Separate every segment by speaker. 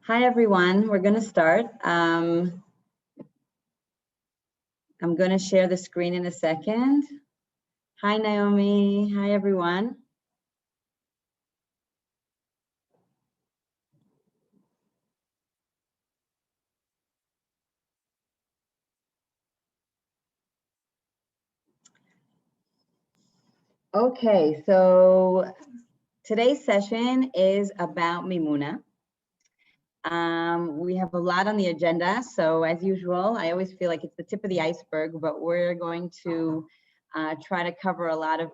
Speaker 1: Hi, everyone. We're going to start. I'm going to share the screen in a second. Hi, Naomi. Hi, everyone. Okay, so today's session is about Mimouna. We have a lot on the agenda, so as usual, I always feel like it's the tip of the iceberg, but we're going to try to cover a lot of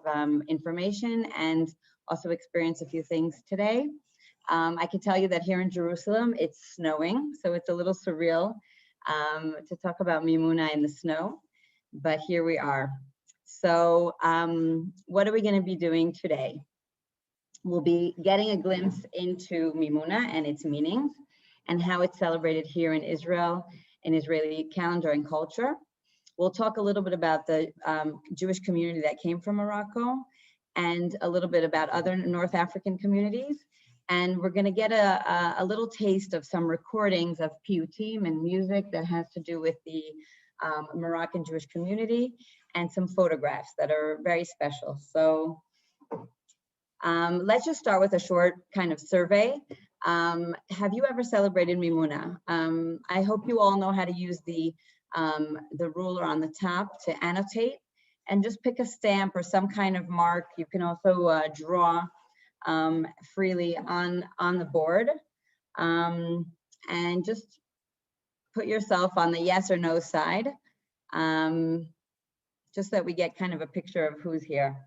Speaker 1: information and also experience a few things today. I can tell you that here in Jerusalem, it's snowing, so it's a little surreal to talk about Mimouna in the snow, but here we are. So what are we going to be doing today? We'll be getting a glimpse into Mimouna and its meanings and how it's celebrated here in Israel, in Israeli calendar and culture. We'll talk a little bit about the Jewish community that came from Morocco and a little bit about other North African communities. And we're going to get a little taste of some recordings of piyutim and music that has to do with the Moroccan Jewish community and some photographs that are very special. So let's just start with a short kind of survey. Have you ever celebrated Mimouna? I hope you all know how to use the ruler on the top to annotate and just pick a stamp or some kind of mark. You can also draw freely on the board and just put yourself on the yes or no side, just so that we get kind of a picture of who's here.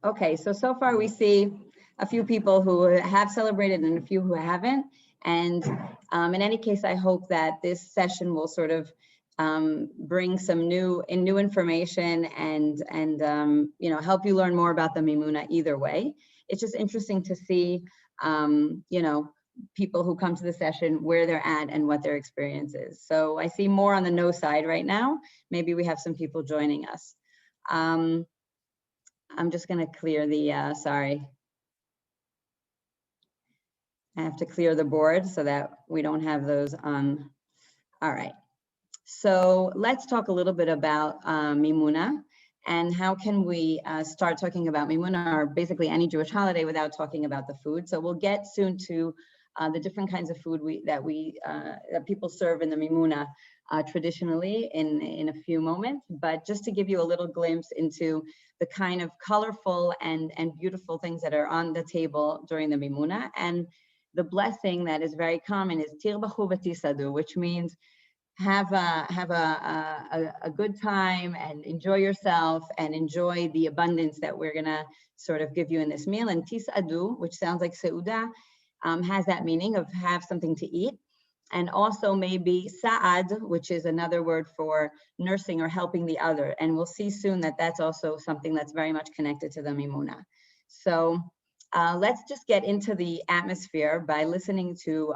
Speaker 1: Okay, so far we see a few people who have celebrated and a few who haven't. And in any case, I hope that this session will sort of bring some new information and you know, help you learn more about the Mimouna either way. It's just interesting to see, you know, people who come to the session, where they're at and what their experience is. So I see more on the no side right now. Maybe we have some people joining us. I'm just going to clear the, sorry. I have to clear the board so that we don't have those on. All right. So let's talk a little bit about Mimouna and how can we start talking about Mimouna or basically any Jewish holiday without talking about the food. So we'll get soon to the different kinds of food that people serve in the Mimouna traditionally in a few moments, but just to give you a little glimpse into the kind of colorful and beautiful things that are on the table during the Mimouna. And the blessing that is very common is tirbachu v'tisadu, which means have a good time and enjoy yourself and enjoy the abundance that we're gonna sort of give you in this meal. And tisadu, which sounds like seuda, has that meaning of have something to eat. And also maybe sa'ad, which is another word for nursing or helping the other. And we'll see soon that that's also something that's very much connected to the Mimouna. So let's just get into the atmosphere by listening to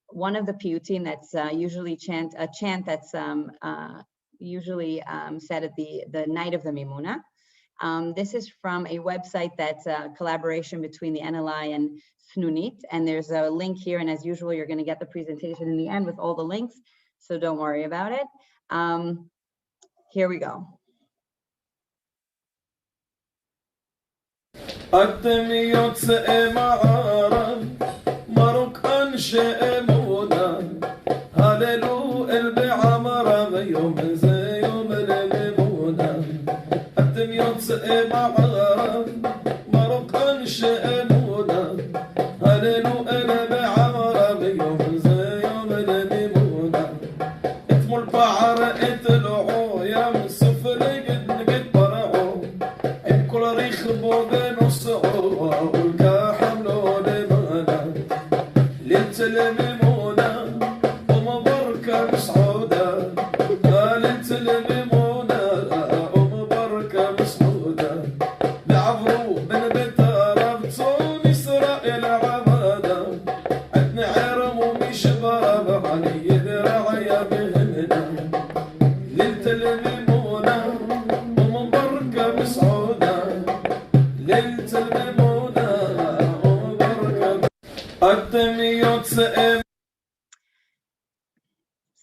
Speaker 1: one of the piyutim that's usually a chant that's usually said at the night of the Mimouna. This is from a website that's a collaboration between the NLI and Snunit, and there's a link here, and as usual, you're going to get the presentation in the end with all the links, so don't worry about it. Here we go.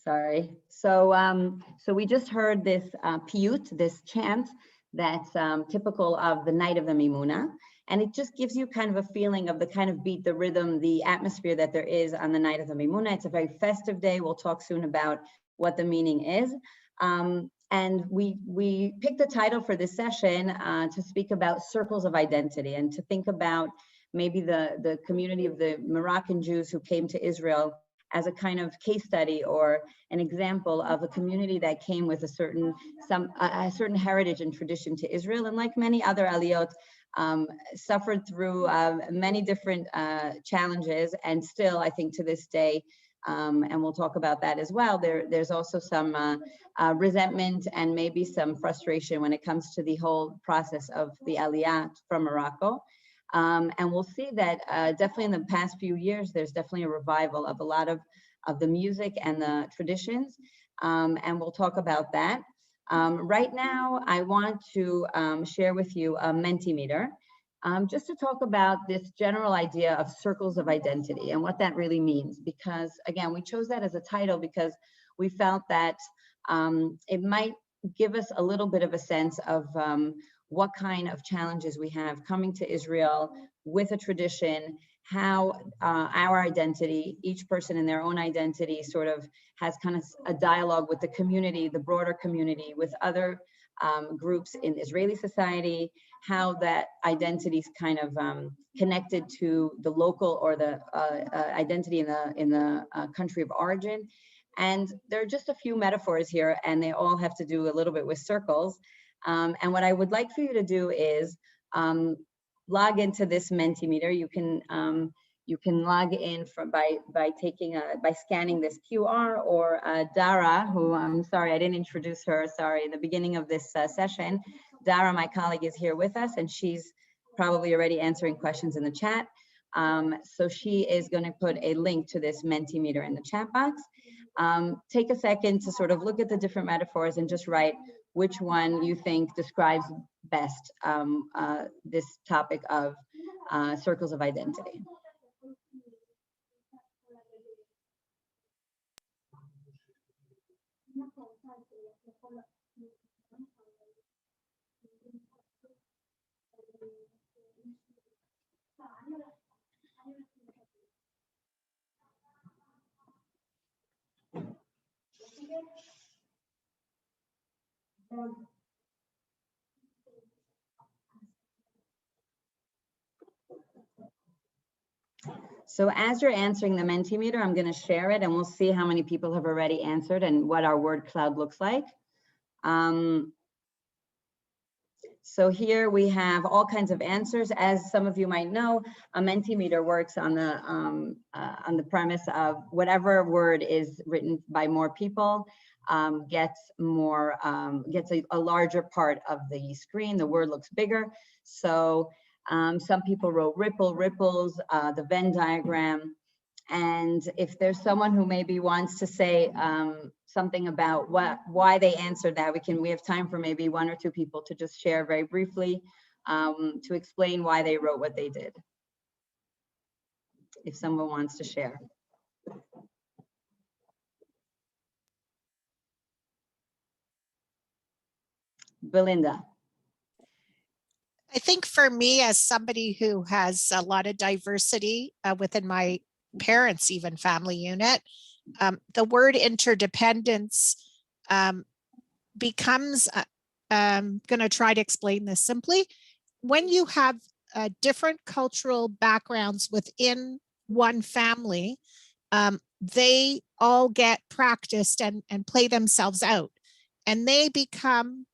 Speaker 1: Sorry. So we just heard this piyut, this chant that's typical of the night of the Mimouna. And it just gives you kind of a feeling of the kind of beat, the rhythm, the atmosphere that there is on the night of the Mimouna. It's a very festive day. We'll talk soon about what the meaning is. And we picked the title for this session to speak about circles of identity and to think about maybe the community of the Moroccan Jews who came to Israel as a kind of case study or an example of a community that came with a certain heritage and tradition to Israel, and like many other aliyot, suffered through many different challenges, and still, I think to this day, and we'll talk about that as well, there's also some resentment and maybe some frustration when it comes to the whole process of the aliyah from Morocco. And we'll see that definitely in the past few years, there's definitely a revival of a lot of the music and the traditions, and we'll talk about that. Right now, I want to share with you a Mentimeter, just to talk about this general idea of circles of identity and what that really means. Because again, we chose that as a title because we felt that it might give us a little bit of a sense of what kind of challenges we have coming to Israel with a tradition, how our identity, each person in their own identity sort of has kind of a dialogue with the community, the broader community, with other groups in Israeli society, how that identity is kind of connected to the local or the identity in the country of origin. And there are just a few metaphors here, and they all have to do a little bit with circles. And what I would like for you to do is log into this Mentimeter. You can log in by scanning this QR, or Dara, who I'm sorry I didn't introduce her. Sorry, in the beginning of this session, Dara, my colleague, is here with us, and she's probably already answering questions in the chat. So she is going to put a link to this Mentimeter in the chat box. Take a second to sort of look at the different metaphors and just write which one you think describes best this topic of circles of identity. So as you're answering the Mentimeter, I'm going to share it, and we'll see how many people have already answered and what our word cloud looks like. So here we have all kinds of answers. As some of you might know, a Mentimeter works on the premise of whatever word is written by more people gets a larger part of the screen. The word looks bigger. So some people wrote ripple, ripples, the Venn diagram. And if there's someone who maybe wants to say something about why they answered that, we have time for maybe one or two people to just share very briefly to explain why they wrote what they did. If someone wants to share. Belinda.
Speaker 2: I think for me, as somebody who has a lot of diversity within my parents' even family unit, the word interdependence becomes, I'm going to try to explain this simply. When you have different cultural backgrounds within one family, they all get practiced and play themselves out, and they become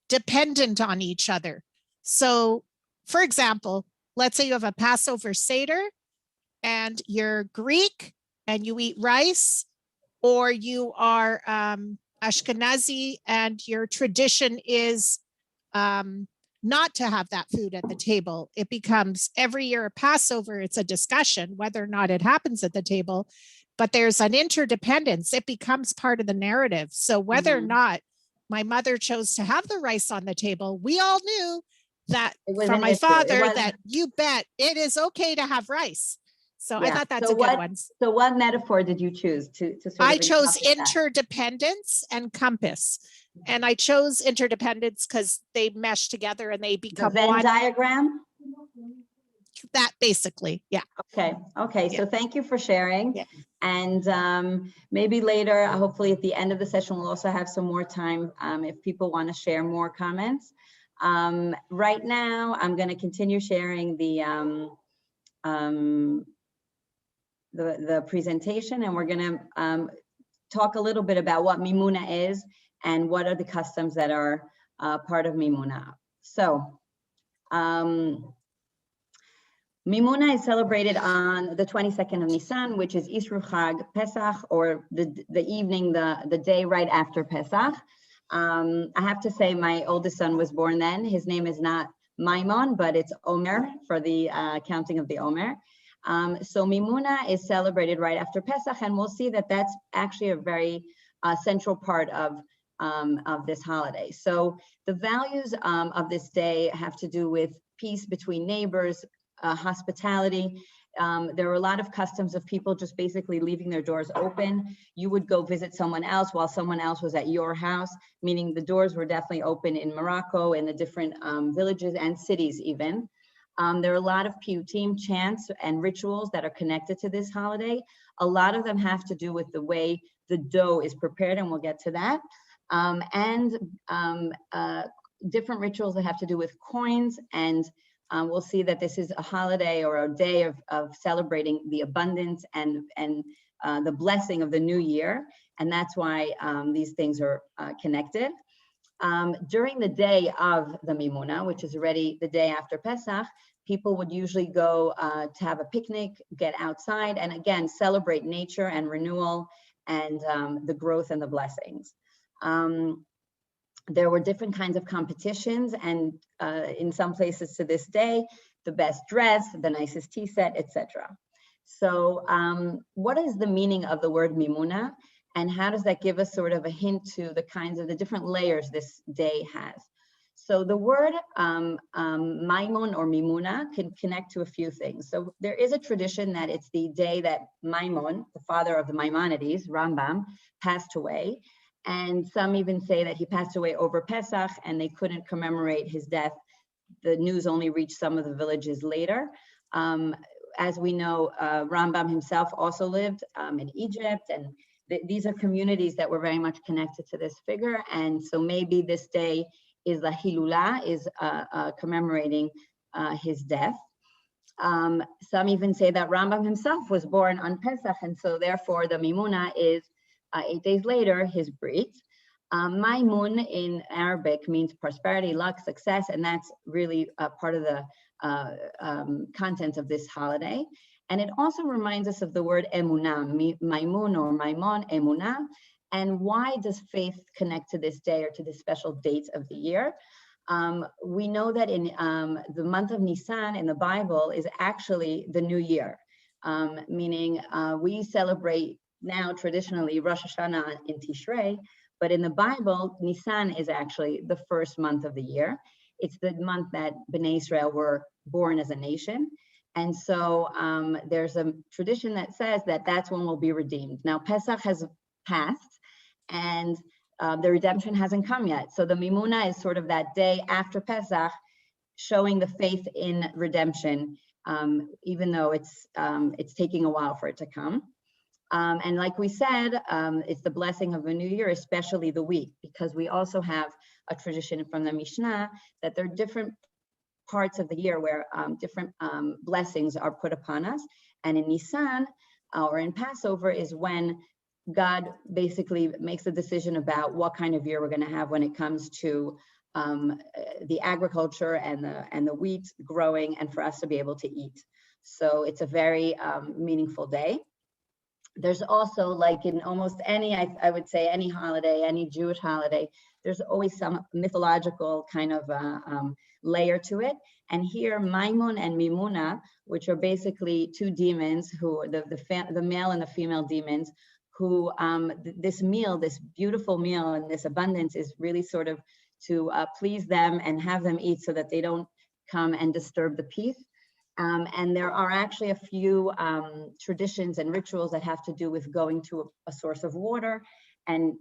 Speaker 2: dependent on each other. So, for example, let's say you have a Passover Seder and you're Greek and you eat rice, or you are Ashkenazi and your tradition is not to have that food at the table. It becomes every year at Passover, it's a discussion whether or not it happens at the table, but there's an interdependence. It becomes part of the narrative. So whether or not my mother chose to have the rice on the table, we all knew that from my father that you bet it is okay to have rice. So I
Speaker 1: Yeah.
Speaker 2: thought that's
Speaker 1: So
Speaker 2: a good one.
Speaker 1: So what metaphor did you choose to sort
Speaker 2: I
Speaker 1: of
Speaker 2: chose
Speaker 1: encompass that?
Speaker 2: interdependence and compass. And I chose interdependence because they mesh together and they
Speaker 1: The
Speaker 2: become
Speaker 1: Venn
Speaker 2: one.
Speaker 1: diagram?
Speaker 2: That basically, yeah.
Speaker 1: Okay. Okay.
Speaker 2: Yeah.
Speaker 1: So thank you for sharing.
Speaker 2: Yeah.
Speaker 1: And maybe later, hopefully at the end of the session, we'll also have some more time if people want to share more comments. Right now, I'm going to continue sharing the presentation, and we're going to talk a little bit about what Mimouna is and what are the customs that are part of Mimouna. So, Mimouna is celebrated on the 22nd of Nisan, which is Isru Chag Pesach, or the evening, the day right after Pesach. I have to say my oldest son was born then. His name is not Maimon, but it's Omer for the counting of the Omer. So Mimouna is celebrated right after Pesach, and we'll see that that's actually a very central part of this holiday. So the values of this day have to do with peace between neighbors, hospitality. There were a lot of customs of people just basically leaving their doors open. You would go visit someone else while someone else was at your house, meaning the doors were definitely open in Morocco and the different villages and cities even. There are a lot of piyutim, chants, and rituals that are connected to this holiday. A lot of them have to do with the way the dough is prepared, and we'll get to that. Different rituals that have to do with coins, and we'll see that this is a holiday or a day of celebrating the abundance and the blessing of the new year. And that's why these things are connected. During the day of the Mimouna, which is already the day after Pesach, people would usually go to have a picnic, get outside, and again, celebrate nature and renewal and the growth and the blessings. There were different kinds of competitions, and in some places to this day, the best dress, the nicest tea set, etc. So what is the meaning of the word Mimouna, and how does that give us sort of a hint to the kinds of the different layers this day has? So the word Maimon or Mimouna can connect to a few things. So there is a tradition that it's the day that Maimon, the father of the Maimonides, Rambam, passed away. And some even say that he passed away over Pesach and they couldn't commemorate his death. The news only reached some of the villages later. As we know, Rambam himself also lived in Egypt, and these are communities that were very much connected to this figure. And so maybe this day is the Hilula, is commemorating his death. Some even say that Rambam himself was born on Pesach, and so therefore the Mimouna is 8 days later, his brit. Maimun in Arabic means prosperity, luck, success, and that's really part of the content of this holiday. And it also reminds us of the word emunah, maimun or maimon, emunah. And why does faith connect to this day or to this special date of the year? We know that in the month of Nisan in the Bible is actually the new year, meaning we celebrate now traditionally Rosh Hashanah in Tishrei, but in the Bible, Nisan is actually the first month of the year. It's the month that Bnei Israel were born as a nation. And so there's a tradition that says that that's when we'll be redeemed. Now, Pesach has passed and the redemption hasn't come yet. So the Mimouna is sort of that day after Pesach, showing the faith in redemption, even though it's taking a while for it to come. And like we said, it's the blessing of a new year, especially the week, because we also have a tradition from the Mishnah that there are different parts of the year where different blessings are put upon us. And in Nisan or in Passover is when God basically makes a decision about what kind of year we're going to have when it comes to the agriculture and the wheat growing and for us to be able to eat. So it's a very meaningful day. There's also, like in almost any, I would say any holiday, any Jewish holiday, there's always some mythological kind of layer to it. And here, Maimun and Mimouna, which are basically two demons, who the male and the female demons, who this meal, this beautiful meal and this abundance is really sort of to please them and have them eat so that they don't come and disturb the peace. And there are actually a few traditions and rituals that have to do with going to a source of water and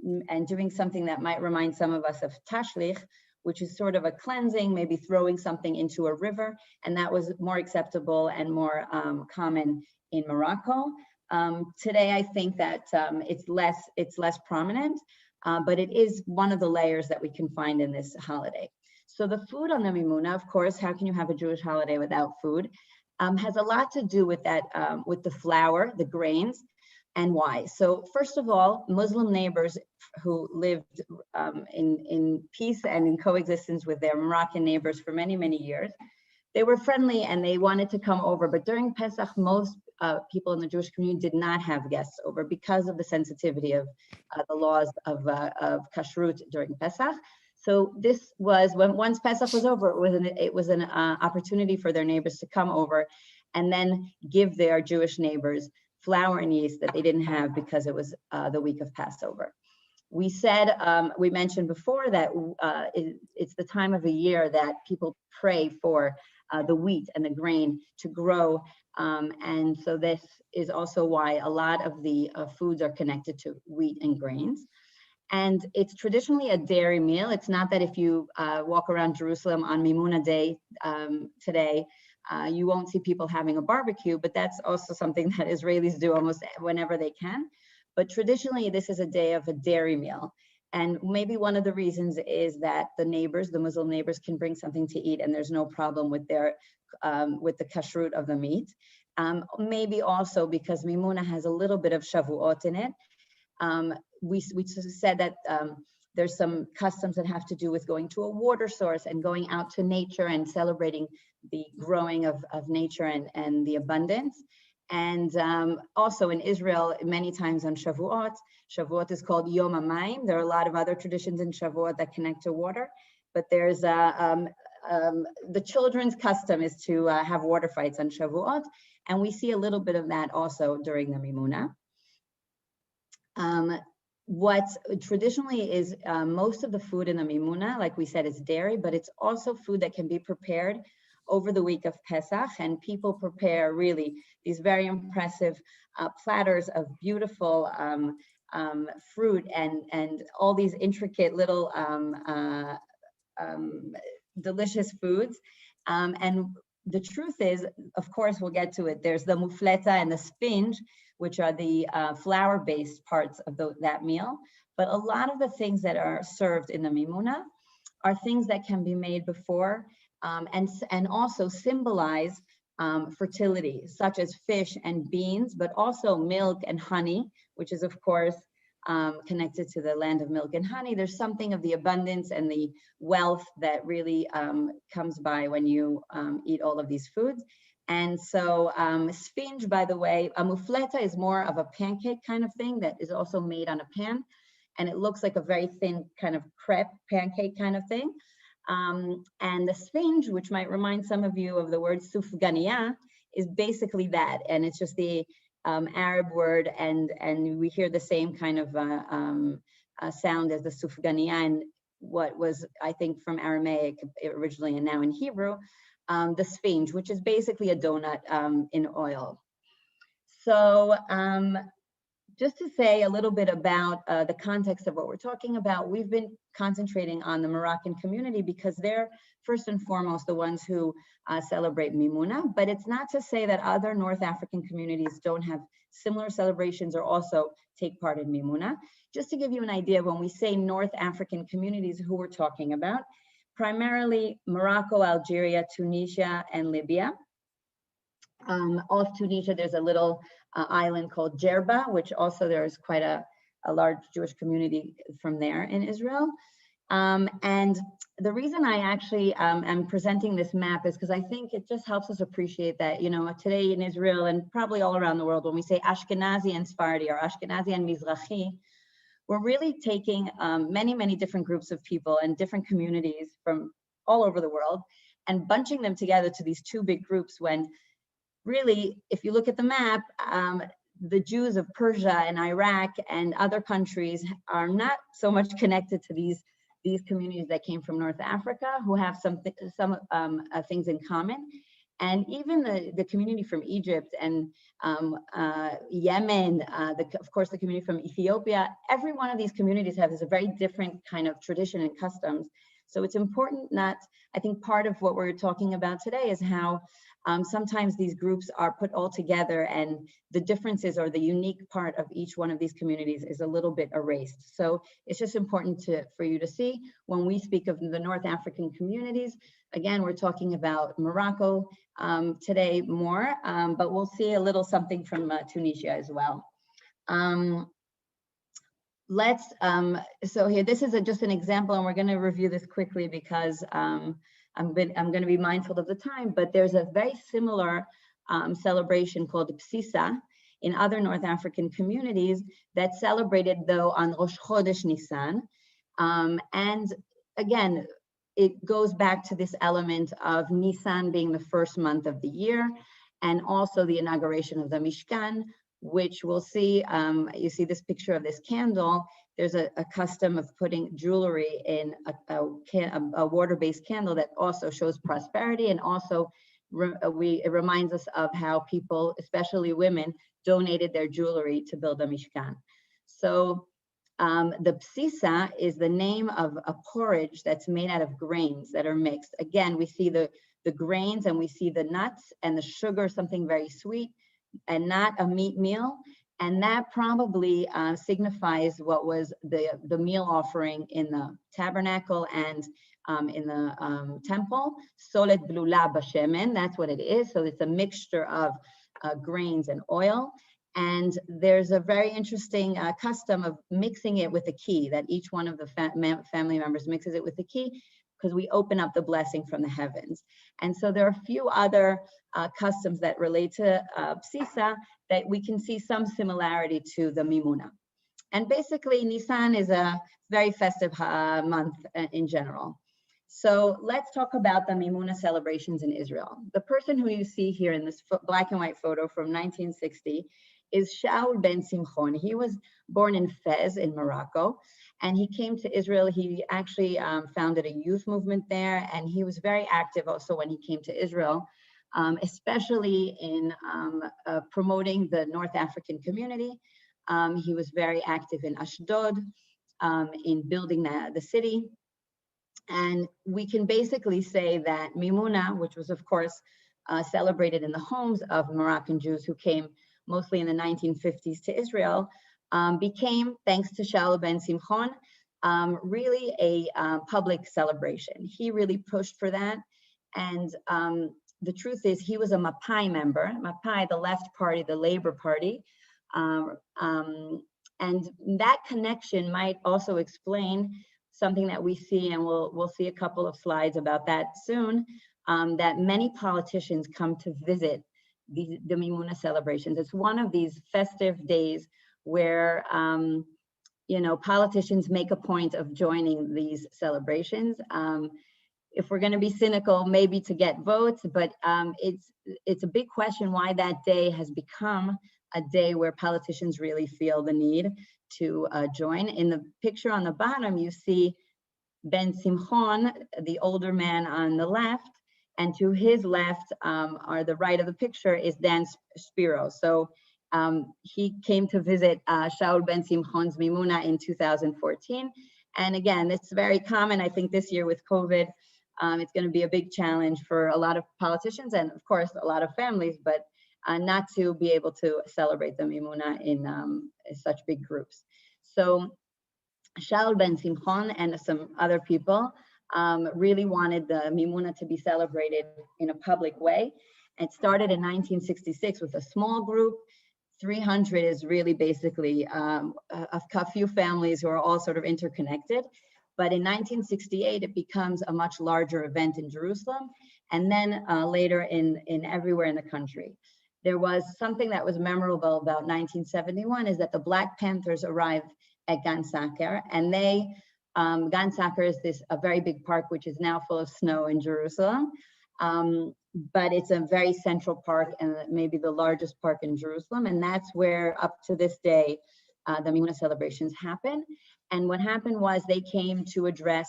Speaker 1: doing something that might remind some of us of tashlich, which is sort of a cleansing, maybe throwing something into a river. And that was more acceptable and more common in Morocco. Today, I think that it's less prominent, but it is one of the layers that we can find in this holiday. So the food on the Mimouna, of course, how can you have a Jewish holiday without food? Has a lot to do with that, with the flour, the grains, and why. So first of all, Muslim neighbors who lived in peace and in coexistence with their Moroccan neighbors for many, many years, they were friendly and they wanted to come over. But during Pesach, most people in the Jewish community did not have guests over because of the sensitivity of the laws of kashrut during Pesach. So this was when once Pesach was over, it was an opportunity for their neighbors to come over and then give their Jewish neighbors flour and yeast that they didn't have because it was the week of Passover. We said, we mentioned before that it's the time of the year that people pray for the wheat and the grain to grow. And so this is also why a lot of the foods are connected to wheat and grains. And it's traditionally a dairy meal. It's not that if you walk around Jerusalem on Mimouna Day today, you won't see people having a barbecue, but that's also something that Israelis do almost whenever they can. But traditionally, this is a day of a dairy meal. And maybe one of the reasons is that the neighbors, the Muslim neighbors, can bring something to eat and there's no problem with their with the kashrut of the meat. Maybe also because Mimouna has a little bit of Shavuot in it. We said that there's some customs that have to do with going to a water source and going out to nature and celebrating the growing of nature and the abundance. And also in Israel, many times on Shavuot, Shavuot is called Yom HaMayim. There are a lot of other traditions in Shavuot that connect to water, but there's the children's custom is to have water fights on Shavuot. And we see a little bit of that also during the Mimouna. What traditionally is most of the food in the Mimouna, like we said, is dairy, but it's also food that can be prepared over the week of Pesach, and people prepare really these very impressive platters of beautiful fruit and all these intricate little delicious foods. And the truth is, of course, we'll get to it. There's the mufleta and the spinach, which are the flour-based parts of that meal. But a lot of the things that are served in the Mimouna are things that can be made before and also symbolize fertility, such as fish and beans, but also milk and honey, which is, of course, connected to the land of milk and honey. There's something of the abundance and the wealth that really comes by when you eat all of these foods. And so spinach, by the way, a mufleta is more of a pancake kind of thing that is also made on a pan. And it looks like a very thin kind of crepe pancake kind of thing. And the spinach, which might remind some of you of the word sufganiya, is basically that. And it's just the Arab word, and we hear the same kind of sound as the sufganiya, and what was, I think, from Aramaic originally and now in Hebrew, the spinach, which is basically a donut in oil. So just to say a little bit about the context of what we're talking about, we've been concentrating on the Moroccan community because they're first and foremost the ones who celebrate Mimouna, but it's not to say that other North African communities don't have similar celebrations or also take part in Mimouna. Just to give you an idea, when we say North African communities, who we're talking about, primarily Morocco, Algeria, Tunisia, and Libya. Off Tunisia, there's a little island called Djerba, which also there is quite a large Jewish community from there in Israel. And the reason I actually am presenting this map is because I think it just helps us appreciate that, you know, today in Israel and probably all around the world, when we say Ashkenazi and Sephardi or Ashkenazi and Mizrahi, we're really taking many, many different groups of people and different communities from all over the world and bunching them together to these two big groups when really, if you look at the map, the Jews of Persia and Iraq and other countries are not so much connected to these communities that came from North Africa, who have some things in common. And even the community from Egypt and Yemen, of course, the community from Ethiopia, every one of these communities has a very different kind of tradition and customs. So it's important I think part of what we're talking about today is how sometimes these groups are put all together and the differences or the unique part of each one of these communities is a little bit erased. So it's just important for you to see when we speak of the North African communities, again, we're talking about Morocco today more, but we'll see a little something from Tunisia as well. So here, this is just an example, and we're going to review this quickly because I'm going to be mindful of the time, but there's a very similar celebration called Psisa in other North African communities that's celebrated though on Rosh Chodesh Nisan. And again, it goes back to this element of Nisan being the first month of the year, and also the inauguration of the Mishkan, which we'll see, you see this picture of this candle. There's a custom of putting jewelry in a water-based candle that also shows prosperity, and also it reminds us of how people, especially women, donated their jewelry to build a Mishkan. So the psisa is the name of a porridge that's made out of grains that are mixed. Again, we see the grains and we see the nuts and the sugar, something very sweet and not a meat meal. And that probably signifies what was the meal offering in the tabernacle and in the temple. Solet blula bashemen, that's what it is. So it's a mixture of grains and oil. And there's a very interesting custom of mixing it with a key, that each one of the family members mixes it with the key, because we open up the blessing from the heavens. And so there are a few other customs that relate to Psisa that we can see some similarity to the Mimouna. And basically, Nisan is a very festive month in general. So let's talk about the Mimouna celebrations in Israel. The person who you see here in this black and white photo from 1960 is Shaul ben Simchon. He was born in Fez in Morocco, and he came to Israel. He actually founded a youth movement there, and he was very active also when he came to Israel, especially in promoting the North African community. He was very active in Ashdod, in building the city. And we can basically say that Mimouna, which was of course celebrated in the homes of Moroccan Jews who came mostly in the 1950s to Israel, became, thanks to Shaul ben Simchon, really a public celebration. He really pushed for that. And the truth is, he was a Mapai member. Mapai, the left party, the Labor Party. And that connection might also explain something that we see, and we'll see a couple of slides about that soon, that many politicians come to visit the Mimouna celebrations. It's one of these festive days where politicians make a point of joining these celebrations. If we're going to be cynical, maybe to get votes, but it's a big question why that day has become a day where politicians really feel the need to join. In the picture on the bottom, you see Ben Simchon, the older man on the left, and to his left, or the right of the picture, is Dan Spiro. So he came to visit Shaul ben Simchon's Mimouna in 2014. And again, it's very common, I think this year with COVID, it's going to be a big challenge for a lot of politicians and of course a lot of families, but not to be able to celebrate the Mimouna in such big groups. So Shaul ben Simchon and some other people really wanted the Mimouna to be celebrated in a public way. It started in 1966 with a small group. 300 is really basically a few families who are all sort of interconnected. But in 1968, it becomes a much larger event in Jerusalem, and then later in everywhere in the country. There was something that was memorable about 1971 is that the Black Panthers arrived at Gan Saker, and Gan Saker is a very big park, which is now full of snow in Jerusalem. But it's a very central park and maybe the largest park in Jerusalem. And that's where up to this day, the Mimouna celebrations happen. And what happened was they came to address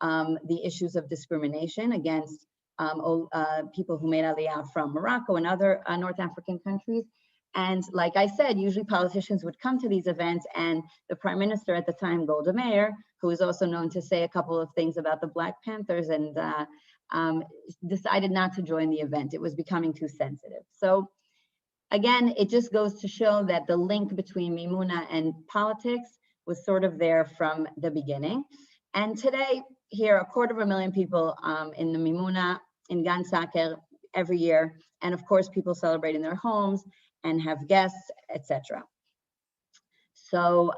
Speaker 1: the issues of discrimination against people who made Aliyah from Morocco and other North African countries. And like I said, usually politicians would come to these events, and the prime minister at the time, Golda Meir, who is also known to say a couple of things about the Black Panthers, and decided not to join the event. It was becoming too sensitive. So again, it just goes to show that the link between Mimouna and politics was sort of there from the beginning. And today, here, 250,000 people in the Mimouna in Gan Saker every year. And of course, people celebrate in their homes and have guests, etc. So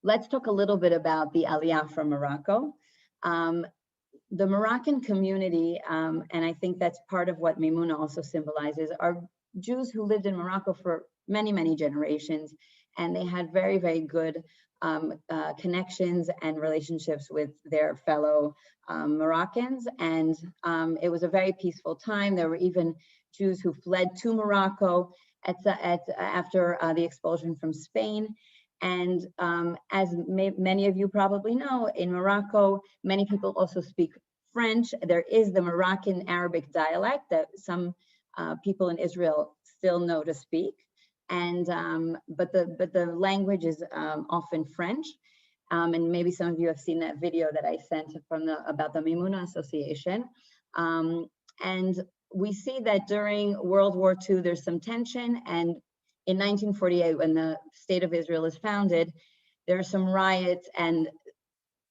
Speaker 1: let's talk a little bit about the Aliyah from Morocco. The Moroccan community, and I think that's part of what Mimouna also symbolizes, are Jews who lived in Morocco for many, many generations, and they had very, very good connections and relationships with their fellow Moroccans. And it was a very peaceful time. There were even Jews who fled to Morocco after the expulsion from Spain. And as many of you probably know, in Morocco, many people also speak French. There is the Moroccan Arabic dialect that some people in Israel still know to speak. And but the language is often French. And maybe some of you have seen that video that I sent from about the Mimouna Association. And we see that during World War II, there's some tension. And in 1948, when the State of Israel is founded, there are some riots and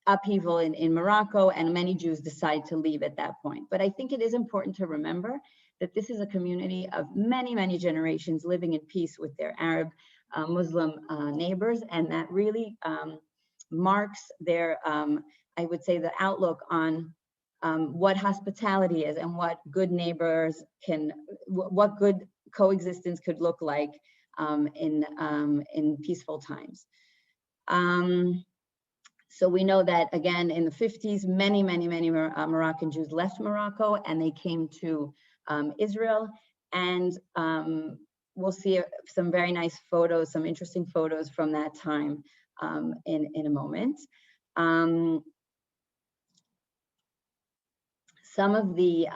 Speaker 1: upheaval in Morocco, and many Jews decide to leave at that point. But I think it is important to remember that this is a community of many, many generations living in peace with their Arab Muslim neighbors, and that really marks their, I would say, the outlook on what hospitality is and what good neighbors can, what good coexistence could look like in peaceful times. So we know that, again, in the 50s, many Moroccan Jews left Morocco and they came to Israel. And we'll see some very nice photos, some interesting photos from that time in a moment. Some of the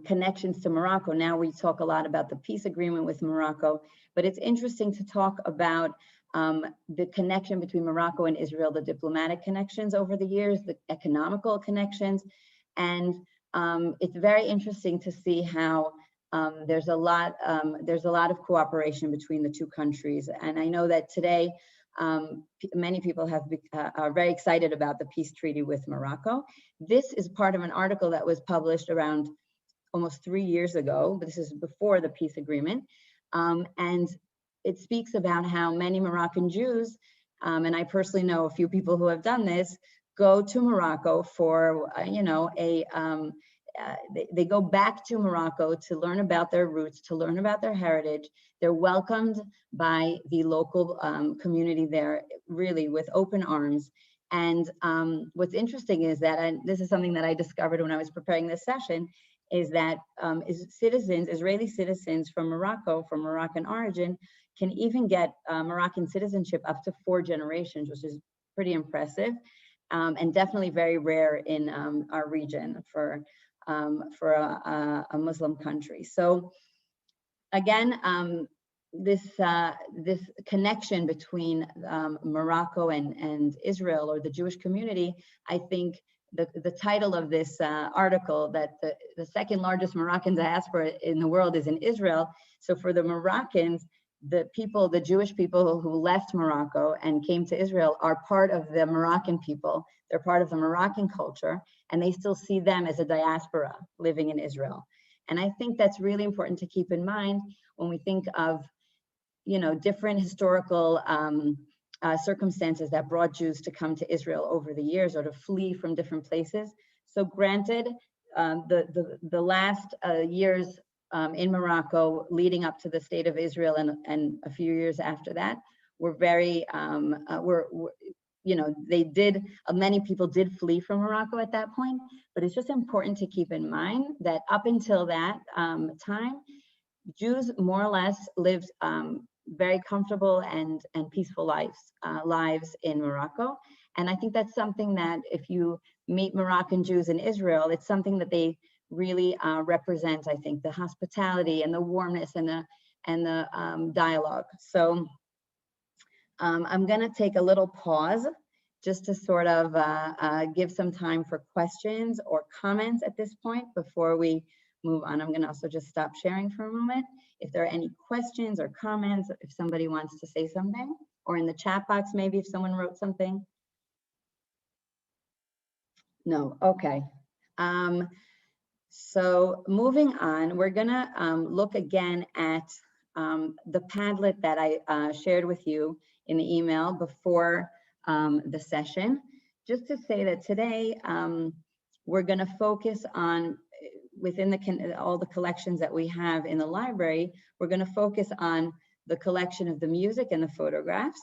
Speaker 1: connections to Morocco, now we talk a lot about the peace agreement with Morocco, but it's interesting to talk about the connection between Morocco and Israel, the diplomatic connections over the years, the economical connections. And it's very interesting to see how there's a lot of cooperation between the two countries. And I know that today, many people are very excited about the peace treaty with Morocco. This is part of an article that was published around almost 3 years ago, but this is before the peace agreement. And it speaks about how many Moroccan Jews, and I personally know a few people who have done this, go to Morocco for, they go back to Morocco to learn about their roots, to learn about their heritage. They're welcomed by the local community there, really with open arms. And what's interesting is that, and this is something that I discovered when I was preparing this session, is that Israeli citizens from Morocco, from Moroccan origin, can even get Moroccan citizenship up to 4 generations, which is pretty impressive, and definitely very rare in our region for a Muslim country. So again, this connection between Morocco and Israel, or the Jewish community, I think the title of this article, that the second largest Moroccan diaspora in the world is in Israel. So for the Moroccans, the Jewish people who left Morocco and came to Israel are part of the Moroccan people. They're part of the Moroccan culture, and they still see them as a diaspora living in Israel. And I think that's really important to keep in mind when we think of, different historical circumstances that brought Jews to come to Israel over the years, or to flee from different places. So granted, the last years in Morocco leading up to the State of Israel and a few years after that were very, many people did flee from Morocco at that point, but it's just important to keep in mind that up until that time, Jews more or less lived very comfortable and peaceful lives in Morocco. And I think that's something that if you meet Moroccan Jews in Israel, it's something that they really represent, I think, the hospitality and the warmness and the dialogue. So I'm gonna take a little pause just to sort of give some time for questions or comments at this point before we move on. I'm gonna also just stop sharing for a moment. If there are any questions or comments, if somebody wants to say something, or in the chat box, maybe if someone wrote something. No, okay. So moving on, we're gonna look again at the Padlet that I shared with you in the email before the session. Just to say that today, we're gonna focus on, within all the collections that we have in the library, we're gonna focus on the collection of the music and the photographs.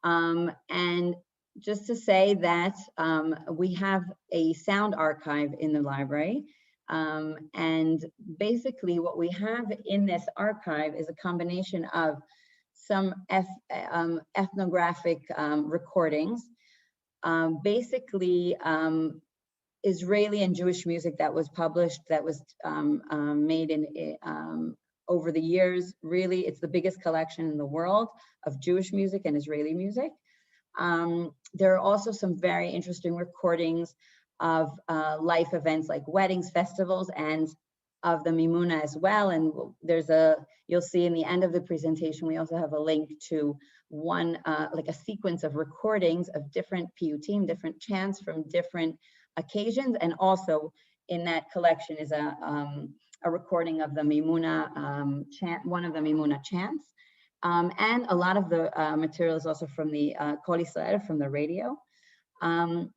Speaker 1: And just to say that we have a sound archive in the library. And basically what we have in this archive is a combination of some ethnographic recordings, basically Israeli and Jewish music that was published, that was made in over the years. Really, it's the biggest collection in the world of Jewish music and Israeli music. There are also some very interesting recordings of life events like weddings, festivals, and of the Mimouna as well. And there's you'll see in the end of the presentation, we also have a link to one, like a sequence of recordings of different piyutim, different chants from different occasions. And also in that collection is a recording of the Mimouna chant, one of the Mimouna chants. And a lot of the material is also from the Kol Yisrael, from the radio. And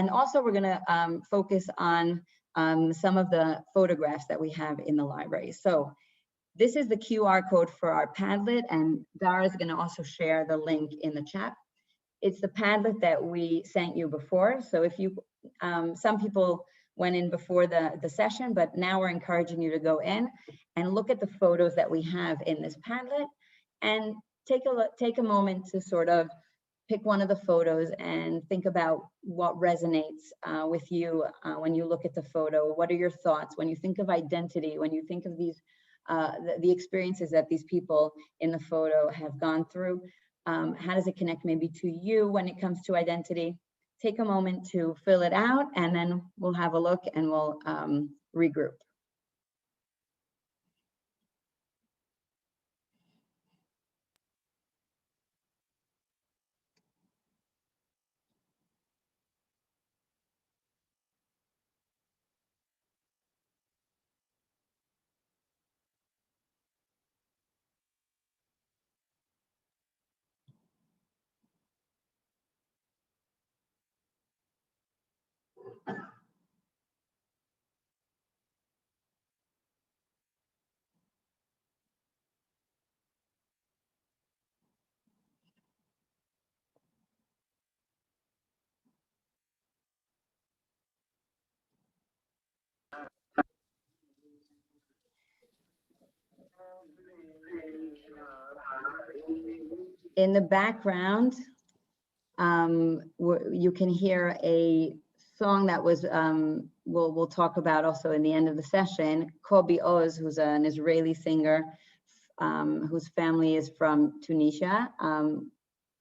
Speaker 1: also we're gonna focus on some of the photographs that we have in the library. So this is the QR code for our Padlet, and Dara is gonna also share the link in the chat. It's the Padlet that we sent you before. So if you, some people went in before the session, but now we're encouraging you to go in and look at the photos that we have in this Padlet and take a moment to sort of pick one of the photos and think about what resonates with you when you look at the photo. What are your thoughts when you think of identity, when you think of these, the experiences that these people in the photo have gone through? How does it connect maybe to you when it comes to identity? Take a moment to fill it out, and then we'll have a look and we'll regroup. In the background, you can hear a song that was, we'll talk about also in the end of the session. Kobi Oz, who's an Israeli singer, whose family is from Tunisia,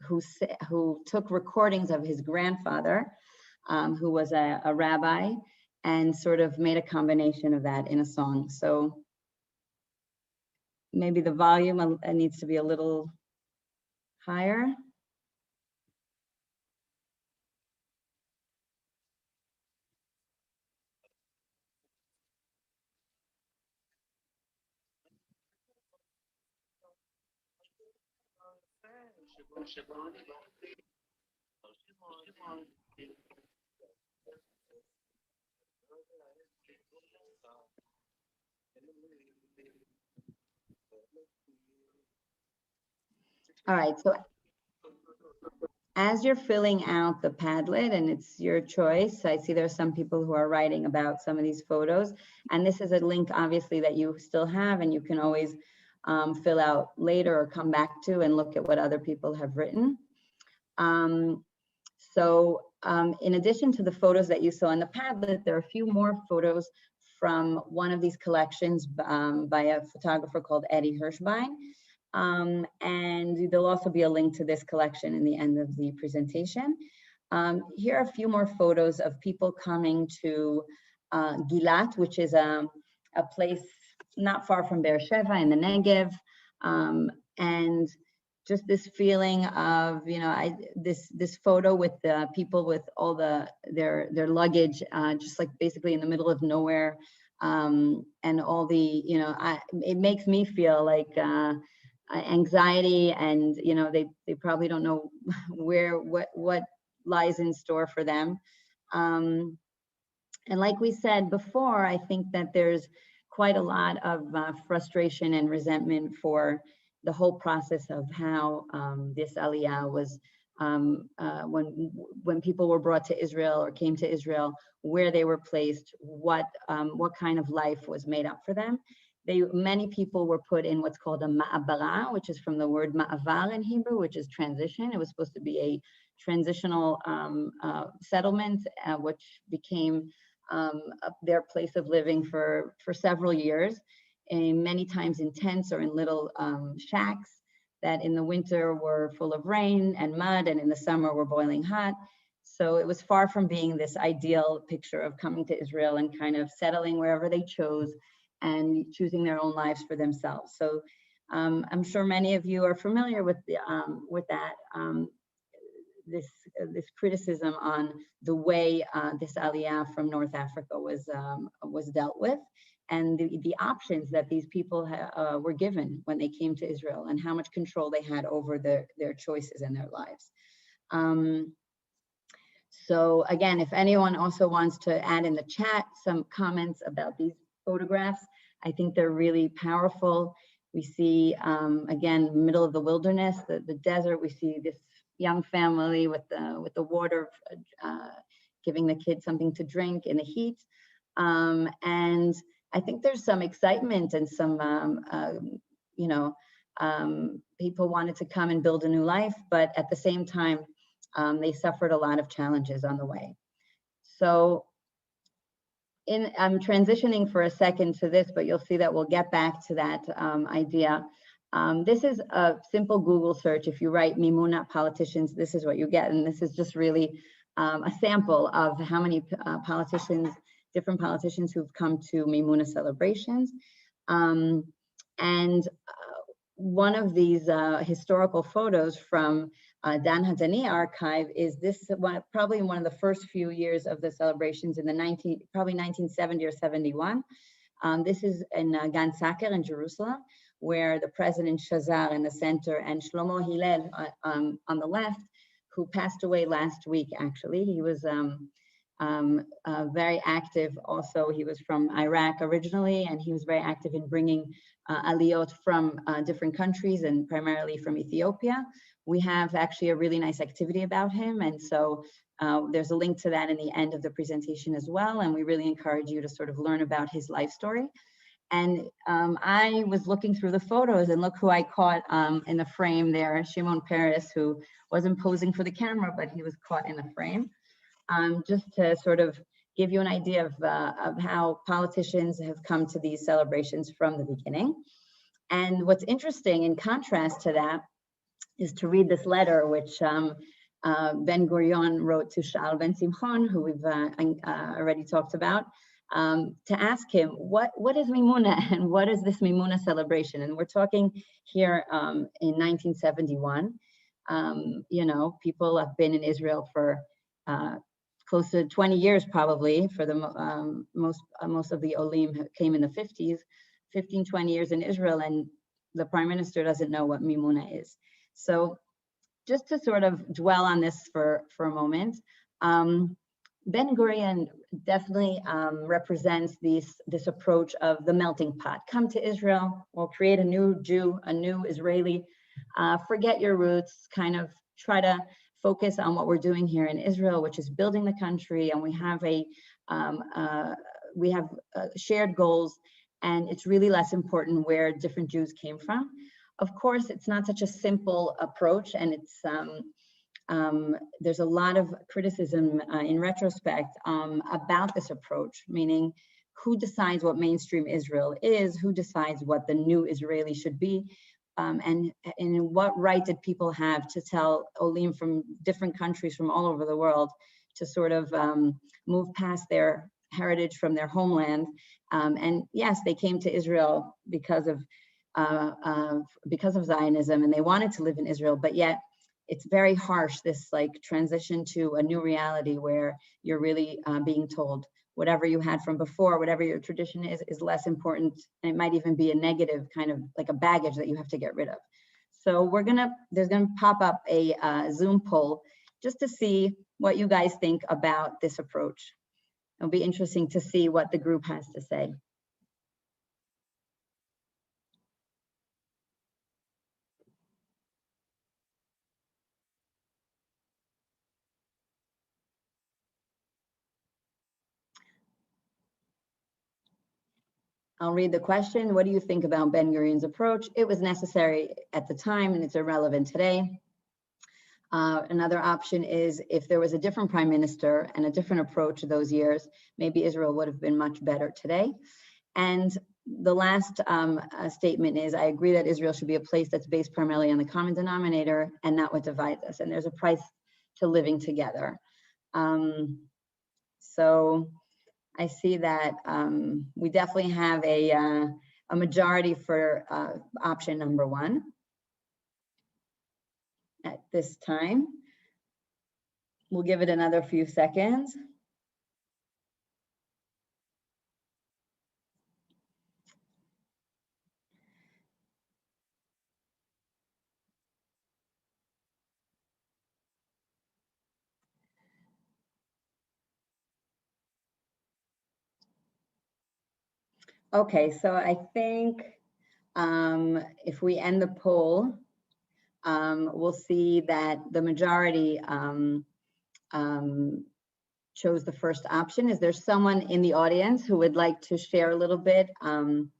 Speaker 1: who took recordings of his grandfather, who was a rabbi, and sort of made a combination of that in a song. So maybe the volume needs to be a little higher. All right, so as you're filling out the Padlet, and it's your choice, I see there are some people who are writing about some of these photos, and this is a link obviously that you still have, and you can always fill out later or come back to and look at what other people have written. So in addition to the photos that you saw in the Padlet, there are a few more photos from one of these collections by a photographer called Eddie Hirschbein. And there'll also be a link to this collection in the end of the presentation. Here are a few more photos of people coming to Gilat, which is a place not far from Beersheba in the Negev. And just this feeling of, you know, this photo with the people with all their luggage, just like basically in the middle of nowhere, and all the, you know, it makes me feel like anxiety, and you know, they probably don't know what lies in store for them. And like we said before, I think that there's quite a lot of frustration and resentment for the whole process of how this aliyah was, when people were brought to Israel or came to Israel, where they were placed, what kind of life was made up for them. Many people were put in what's called a ma'abara, which is from the word ma'avar in Hebrew, which is transition. It was supposed to be a transitional settlement, which became their place of living for several years, and many times in tents or in little shacks that in the winter were full of rain and mud, and in the summer were boiling hot. So it was far from being this ideal picture of coming to Israel and kind of settling wherever they chose and choosing their own lives for themselves. So I'm sure many of you are familiar with that. This criticism on the way this aliyah from North Africa was dealt with, and the options that these people were given when they came to Israel, and how much control they had over their choices in their lives. So again, if anyone also wants to add in the chat some comments about these photographs, I think they're really powerful. We see, again, middle of the wilderness, the desert. We see this young family with the water, giving the kids something to drink in the heat. And I think there's some excitement and some, you know, people wanted to come and build a new life, but at the same time, they suffered a lot of challenges on the way. So I'm transitioning for a second to this, but you'll see that we'll get back to that idea. This is a simple Google search. If you write Mimouna politicians, this is what you get. And this is just really a sample of how many different politicians who've come to Mimouna celebrations. And one of these historical photos from Dan Hadani archive is this one, probably one of the first few years of the celebrations in the probably 1970 or 71. This is in Gan Saker in Jerusalem, where the president Shazar in the center and Shlomo Hillel on the left, who passed away last week, actually. He was very active. Also, he was from Iraq originally, and he was very active in bringing aliyot from different countries, and primarily from Ethiopia. We have actually a really nice activity about him, and so there's a link to that in the end of the presentation as well, and we really encourage you to sort of learn about his life story. And I was looking through the photos, and look who I caught in the frame there, Shimon Peres, who wasn't posing for the camera, but he was caught in the frame. Just to sort of give you an idea of how politicians have come to these celebrations from the beginning. And what's interesting in contrast to that is to read this letter, which Ben Gurion wrote to Shaul Ben Simchon, who we've already talked about, to ask him, what is Mimouna and what is this Mimouna celebration? And we're talking here in 1971. You know, people have been in Israel for close to 20 years probably. For the most of the Olim came in the 50s, 15, 20 years in Israel, and the prime minister doesn't know what Mimouna is. So just to sort of dwell on this for a moment, Ben Gurion definitely represents this approach of the melting pot. Come to Israel, we'll create a new Jew, a new Israeli, forget your roots, kind of try to focus on what we're doing here in Israel, which is building the country, and we have shared goals, and it's really less important where different Jews came from. Of course, it's not such a simple approach, and it's there's a lot of criticism in retrospect about this approach, meaning who decides what mainstream Israel is, who decides what the new Israeli should be, and what right did people have to tell Olim from different countries from all over the world to sort of move past their heritage from their homeland. And yes, they came to Israel because of Zionism, and they wanted to live in Israel, but yet it's very harsh, this like transition to a new reality where you're really being told whatever you had from before, whatever your tradition is less important, and it might even be a negative kind of like a baggage that you have to get rid of. So there's gonna pop up a Zoom poll just to see what you guys think about this approach. It'll be interesting to see what the group has to say. I'll read the question. What do you think about Ben-Gurion's approach? It was necessary at the time and it's irrelevant today. Another option is if there was a different prime minister and a different approach those years, maybe Israel would have been much better today. And the last statement is, I agree that Israel should be a place that's based primarily on the common denominator and not what divides us. And there's a price to living together. So I see that we definitely have a majority for option number 1 at this time. We'll give it another few seconds. Okay, so I think if we end the poll, we'll see that the majority chose the first option. Is there someone in the audience who would like to share a little bit, you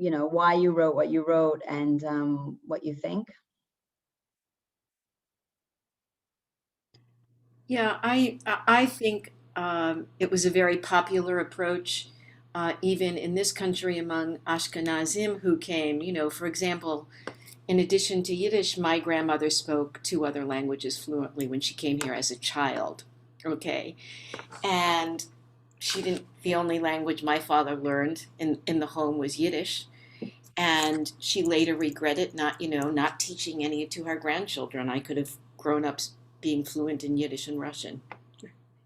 Speaker 1: know, why you wrote what you wrote and what you think?
Speaker 3: Yeah, I think it was a very popular approach, even in this country among Ashkenazim who came. You know, for example, in addition to Yiddish, my grandmother spoke 2 other languages fluently when she came here as a child. Okay, and she didn't. The only language my father learned in the home was Yiddish, and she later regretted not teaching any to her grandchildren. I could have grown up being fluent in Yiddish and Russian,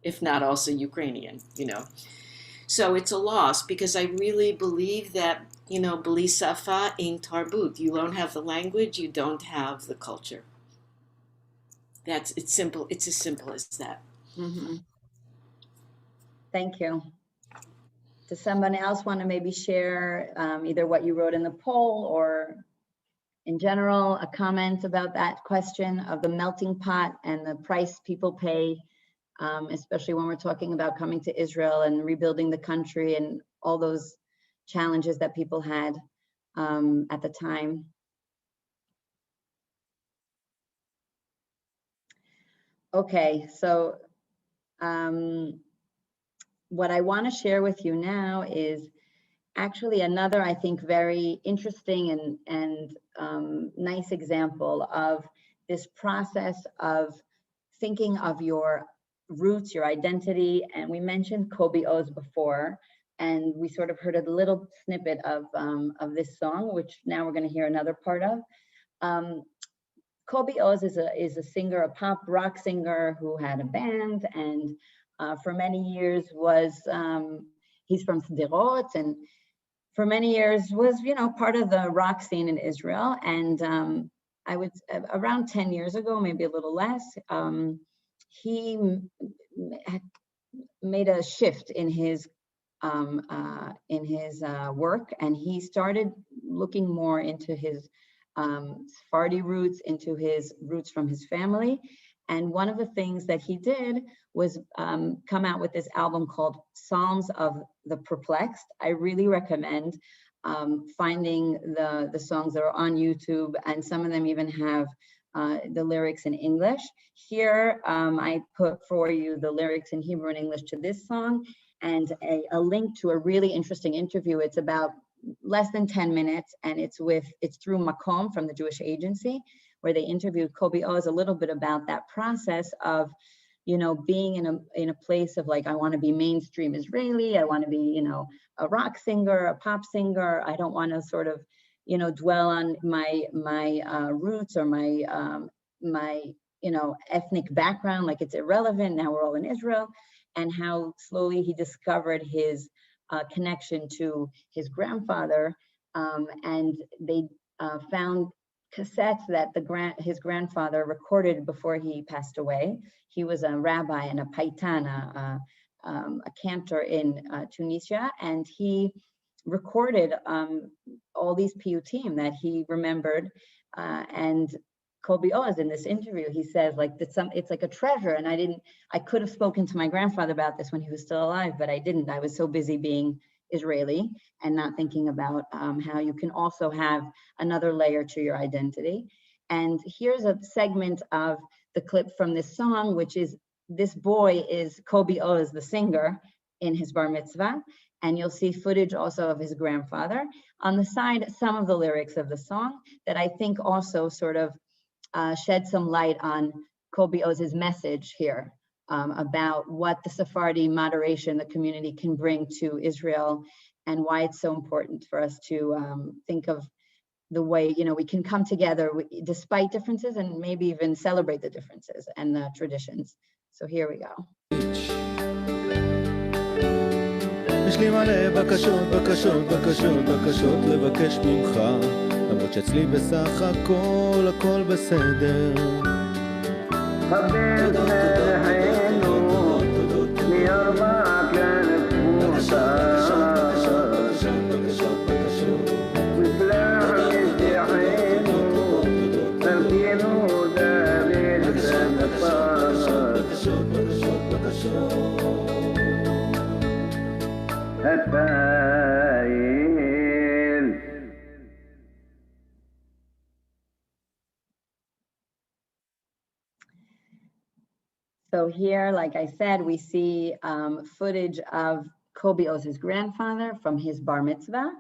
Speaker 3: if not also Ukrainian, So it's a loss because I really believe that, bli safa ein tarbut. You don't have the language, you don't have the culture. It's simple. It's as simple as that.
Speaker 1: Mm-hmm. Thank you. Does someone else want to maybe share either what you wrote in the poll or in general, a comment about that question of the melting pot and the price people pay, especially when we're talking about coming to Israel and rebuilding the country and all those challenges that people had at the time? Okay, so what I want to share with you now is actually another, I think, very interesting and nice example of this process of thinking of your roots, your identity. And we mentioned Kobe Oz before, and we sort of heard a little snippet of this song, which now we're going to hear another part of. Kobe Oz is a singer, a pop rock singer who had a band, and for many years was, he's from Sderot, and for many years was, part of the rock scene in Israel. And I would, around 10 years ago, maybe a little less, he had made a shift in his work, and he started looking more into his Sephardi roots, into his roots from his family. And one of the things that he did was come out with this album called Psalms of the Perplexed. I really recommend finding the songs that are on YouTube, and some of them even have the lyrics in English. Here, I put for you the lyrics in Hebrew and English to this song, and a link to a really interesting interview. It's about less than 10 minutes, and it's through Makom from the Jewish Agency, where they interviewed Kobi Oz a little bit about that process of, being in a place of like, I want to be mainstream Israeli, I want to be, a rock singer, a pop singer. I don't want to sort of, dwell on my roots or my ethnic background, like it's irrelevant. Now we're all in Israel. And how slowly he discovered his connection to his grandfather, and they found cassettes that his grandfather recorded before he passed away. He was a rabbi and a paitan, a cantor in Tunisia, and he recorded all these piyutim that he remembered. And Kobi Oz, in this interview, he says like it's like a treasure, and I could have spoken to my grandfather about this when he was still alive, but I didn't. I was so busy being Israeli and not thinking about how you can also have another layer to your identity. And here's a segment of the clip from this song, which is, this boy is Kobi Oz, the singer, in his bar mitzvah. And you'll see footage also of his grandfather. On the side, some of the lyrics of the song that I think also sort of shed some light on Kobi Oz's message here about what the Sephardi moderation, the community, can bring to Israel, and why it's so important for us to think of the way, we can come together despite differences, and maybe even celebrate the differences and the traditions. So here we go.
Speaker 4: יש לי מלא בקשות לבקש ממך, למרות שאצלי בסך הכל בסדר. חבד נלחנו מ4 כנף פורסה, מפלח מזדחנו תרגינו דוד ונפל.
Speaker 1: So here, like I said, we see footage of Kobi Oz's grandfather from his bar mitzvah.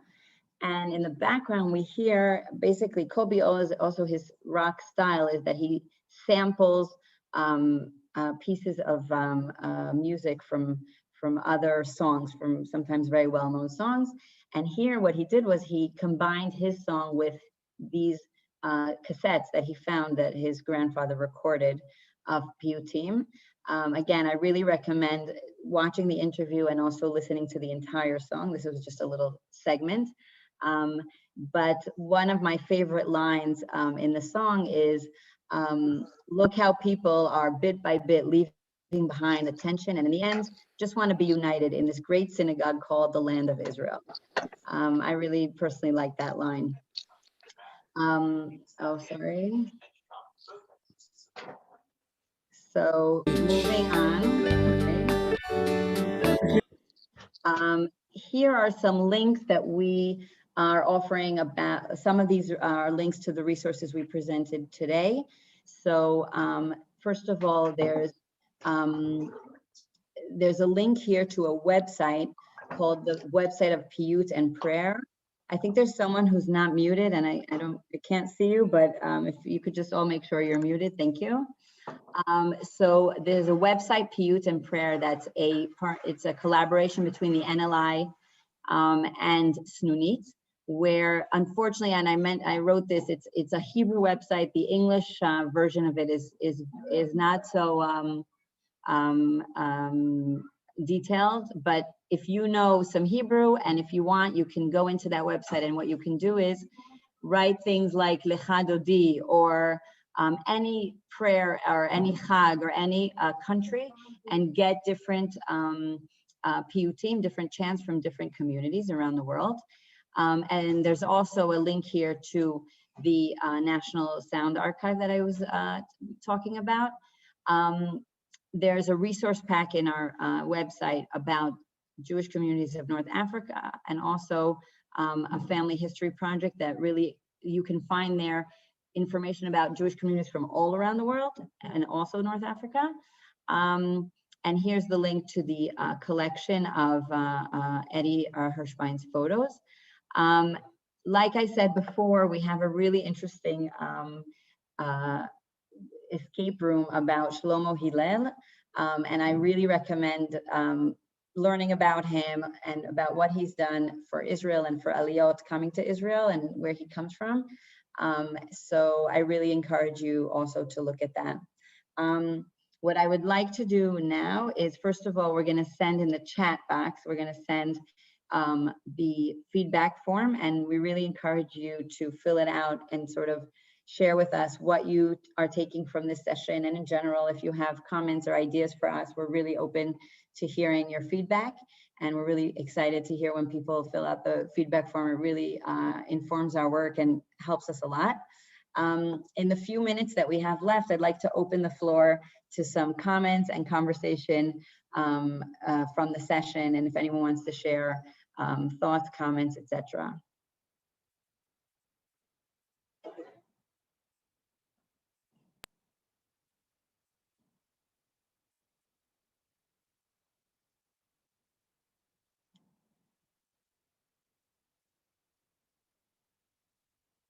Speaker 1: And in the background, we hear basically Kobi Oz, also his rock style is that he samples pieces of music from other songs, from sometimes very well-known songs. And here what he did was he combined his song with these cassettes that he found that his grandfather recorded of piyutim. Again, I really recommend watching the interview and also listening to the entire song. This was just a little segment. But one of my favorite lines in the song is, look how people are bit by bit leaving behind the tension, and in the end, just want to be united in this great synagogue called the land of Israel. I really personally like that line. Sorry. So moving on. Okay. Here are some links that we are offering about. Some of these are links to the resources we presented today. So first of all, there's a link here to a website called the website of Piyut and Prayer. I think there's someone who's not muted, and I can't see you, but if you could just all make sure you're muted, thank you. So there's a website, Piyut and Prayer, it's a collaboration between the NLI and Snunit, where unfortunately, and I wrote this, it's a Hebrew website. The English version of it is not so detailed, but if you know some Hebrew and if you want, you can go into that website, and what you can do is write things like Lecha Dodi, or any prayer or any Chag or any country, and get different piyutim, different chants from different communities around the world. And there's also a link here to the National Sound Archive that I was talking about. There's a resource pack in our website about Jewish communities of North Africa, and also a family history project that really you can find there information about Jewish communities from all around the world and also North Africa. And here's the link to the collection of Eddie Hirschbein's photos. Like I said before, we have a really interesting escape room about Shlomo Hillel, and I really recommend learning about him and about what he's done for Israel and for Aliyot coming to Israel and where he comes from. So I really encourage you also to look at that. What I would like to do now is, first of all, we're going to send in the chat box, we're going to send the feedback form, and we really encourage you to fill it out and sort of share with us what you are taking from this session. And in general, if you have comments or ideas for us, we're really open to hearing your feedback. And we're really excited to hear when people fill out the feedback form. It really informs our work and helps us a lot. In the few minutes that we have left, I'd like to open the floor to some comments and conversation from the session. And if anyone wants to share thoughts, comments, etc.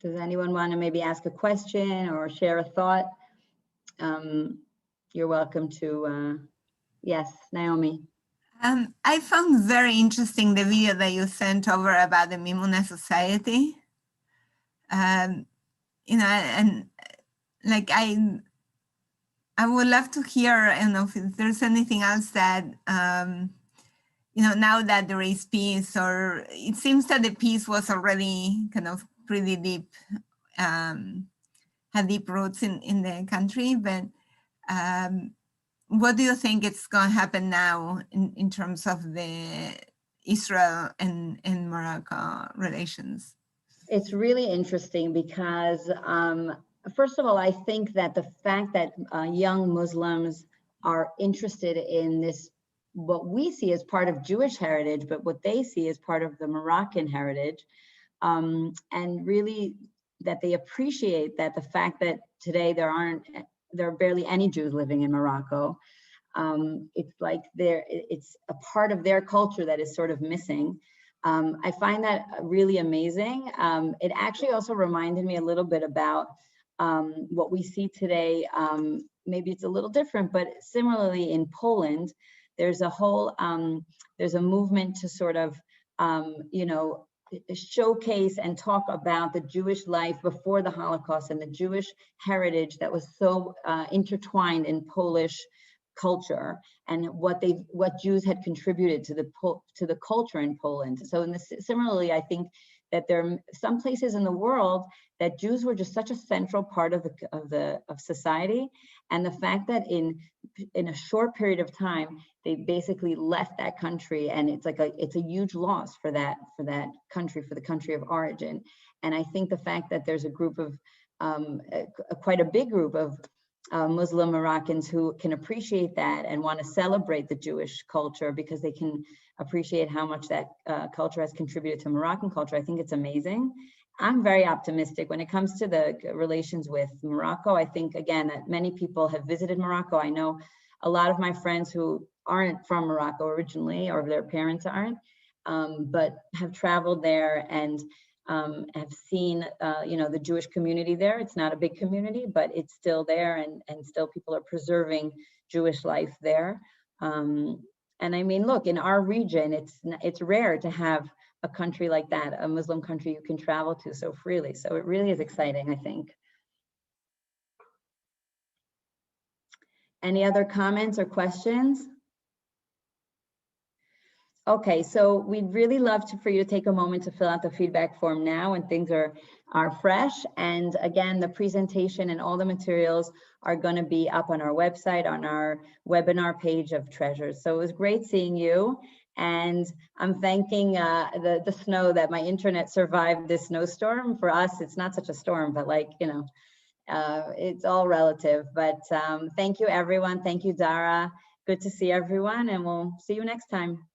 Speaker 1: Does anyone want to maybe ask a question or share a thought? You're welcome to, yes, Naomi.
Speaker 5: I found very interesting the video that you sent over about the Mimouna Society. You know, and like I would love to hear, I don't know if there's anything else that, you know, now that there is peace, or it seems that the peace was already kind of pretty deep, had deep roots in the country, but what do you think is going to happen now in terms of the Israel and Morocco relations?
Speaker 1: It's really interesting because, first of all, I think that the fact that young Muslims are interested in this, what we see as part of Jewish heritage, but what they see as part of the Moroccan heritage, and really that they appreciate that the fact that today there are barely any Jews living in Morocco. It's like it's a part of their culture that is sort of missing. I find that really amazing. It actually also reminded me a little bit about what we see today. Maybe it's a little different, but similarly in Poland, there's a whole, there's a movement to sort of, you know, showcase and talk about the Jewish life before the Holocaust and the Jewish heritage that was so intertwined in Polish culture and what Jews had contributed to the culture in Poland. So similarly, I think that there are some places in the world that Jews were just such a central part of society, and the fact that in a short period of time they basically left that country, and it's like it's a huge loss for that country, for the country of origin. And I think the fact that there's a group of quite a big group of Muslim Moroccans who can appreciate that and want to celebrate the Jewish culture because they can appreciate how much that culture has contributed to Moroccan culture. I think it's amazing. I'm very optimistic when it comes to the relations with Morocco. I think, again, that many people have visited Morocco. I know a lot of my friends who aren't from Morocco originally, or their parents aren't, but have traveled there and have seen, you know, the Jewish community there. It's not a big community, but it's still there, and still people are preserving Jewish life there. And I mean, look, in our region, it's rare to have a country like that, a Muslim country you can travel to so freely. So it really is exciting, I think. Any other comments or questions? Okay, so we'd really love for you to take a moment to fill out the feedback form now when things are fresh. And again, the presentation and all the materials are going to be up on our website, on our webinar page of Treasures. So it was great seeing you. And I'm thanking the snow, that my internet survived this snowstorm. For us, it's not such a storm, but like, you know, it's all relative. But thank you, everyone. Thank you, Dara. Good to see everyone, and we'll see you next time.